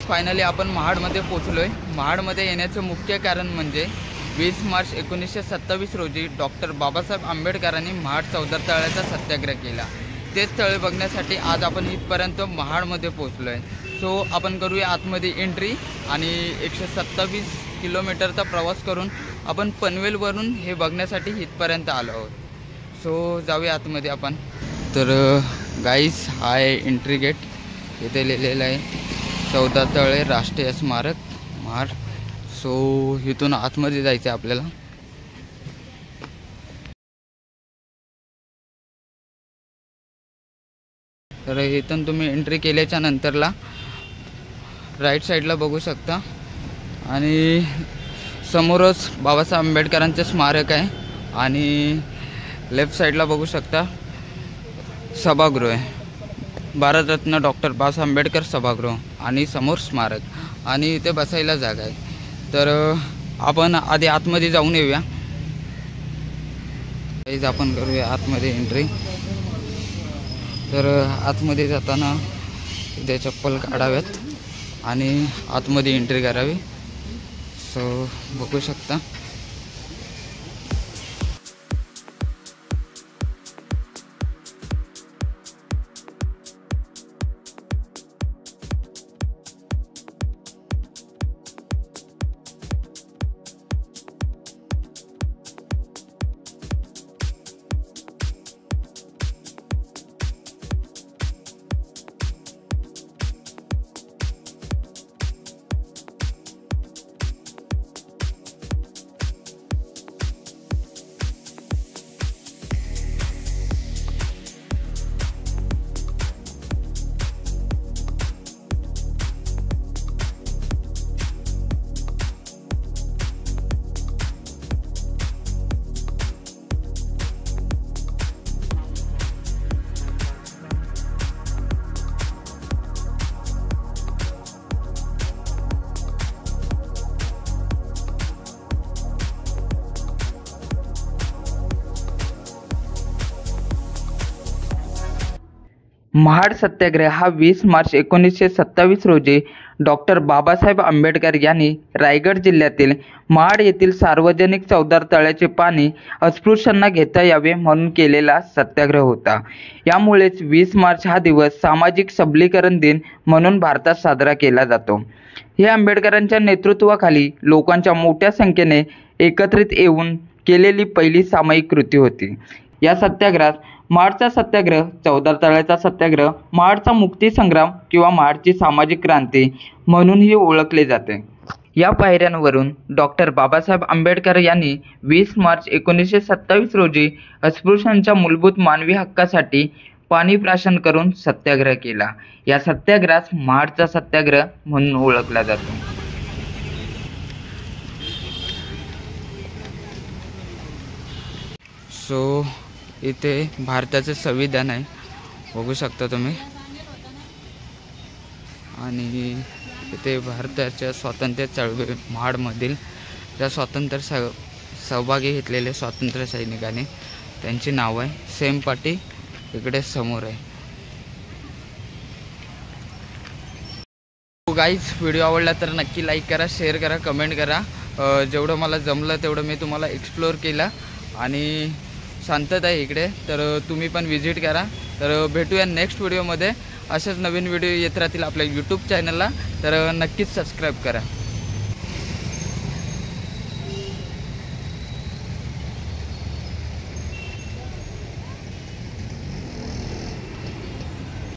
Finally आपण महाडमध्ये पोहोचलोय। महाडमध्ये येण्याचे मुख्य कारण म्हणजे 20 मार्च 1927 रोजी डॉक्टर बाबासाहेब आंबेडकरांनी महाड चौदार तळ्याचा सत्याग्रह केला। तेच तळे बघण्यासाठी आज आपण इथपर्यंत महाडमध्ये पोहोचलोय। सो आपण करूया आतमध्ये एंट्री आणि 127 किलोमीटरचा प्रवास करून आपण पनवेलवरून हे बघण्यासाठी इथपर्यंत आलो आहोत। सो जाऊया आतमध्ये आपण। तर गाईस हाय एंट्री गेट, इथे लिहिलेलं आहे चौदार तळे राष्ट्रीय स्मारक महाड। सो इथून आतमध्ये जायचं आहे आपल्याला। तर इथून तुम्ही एंट्री केल्याच्या नंतरला राईट साईडला बघू शकता आणि समोरच बाबासाहेब आंबेडकरांचे स्मारक आहे आणि लेफ्ट साईडला बघू शकता सभागृह आहे, भारतरत्न डॉक्टर बाबासाहेब आंबेडकर सभागृह आणि समोर स्मारक आणि इथे बसायला जागा आहे। तर आपण आधी आतमध्ये जाऊन येऊया। आपण करूया आतमध्ये एंट्री। तर आतमध्ये जाताना इथे चप्पल काढाव्यात आणि आतमध्ये एंट्री करावी। सो बघू शकता महाड सत्याग्रह हा 20 मार्च 1927 रोजी डॉक्टर बाबासाहेब आंबेडकर यांनी रायगड जिल्ह्यातील महाड येथील सार्वजनिक चौदार तळ्याचे पाणी अस्पृश्यांना घेता यावे म्हणून केलेला सत्याग्रह होता। यामुळेच 20 मार्च हा दिवस सामाजिक सबलीकरण दिन म्हणून भारतात साजरा केला जातो। हे आंबेडकरांच्या नेतृत्वाखाली लोकांच्या मोठ्या संख्येने एकत्रित येऊन केलेली पहिली सामायिक कृती होती। या सत्याग्रहात महाडचा सत्याग्रह, चौदार तळ्याचा सत्याग्रह, महाडचा मुक्ती संग्राम किंवा महाडची सामाजिक क्रांती म्हणूनही ओळखले जाते। या पायऱ्यांवरून डॉक्टर बाबासाहेब आंबेडकर यांनी 20 मार्च 1927 रोजी अस्पृश्यांच्या मूलभूत मानवी हक्कासाठी पाणी प्राशन करून सत्याग्रह केला। या सत्याग्रहास महाडचा सत्याग्रह म्हणून ओळखला जातो। सो इथे भारताचे संविधान आहे, बघू शकता तुम्ही, आणि इथे भारताच्या स्वातंत्र्य चळवळी महाडमधील त्या स्वातंत्र्य सहभागी घेतलेले स्वातंत्र्य सैनिकांनी त्यांची नाव आहे। सेम पाटी इकडे समोर आहे। गाईज व्हिडिओ आवडला तर नक्की लाईक करा, शेअर करा, कमेंट करा। जेवढं मला जमलं तेवढं मी तुम्हाला एक्सप्लोर केला आणि शांतता आहे इकडे, तर तुम्ही पण विजिट करा। तर भेटूया नेक्स्ट व्हिडिओमध्ये। अशाच नवीन व्हिडिओ येत राहतील आपल्या यूट्यूब चॅनलला, तर नक्कीच सबस्क्राईब करा।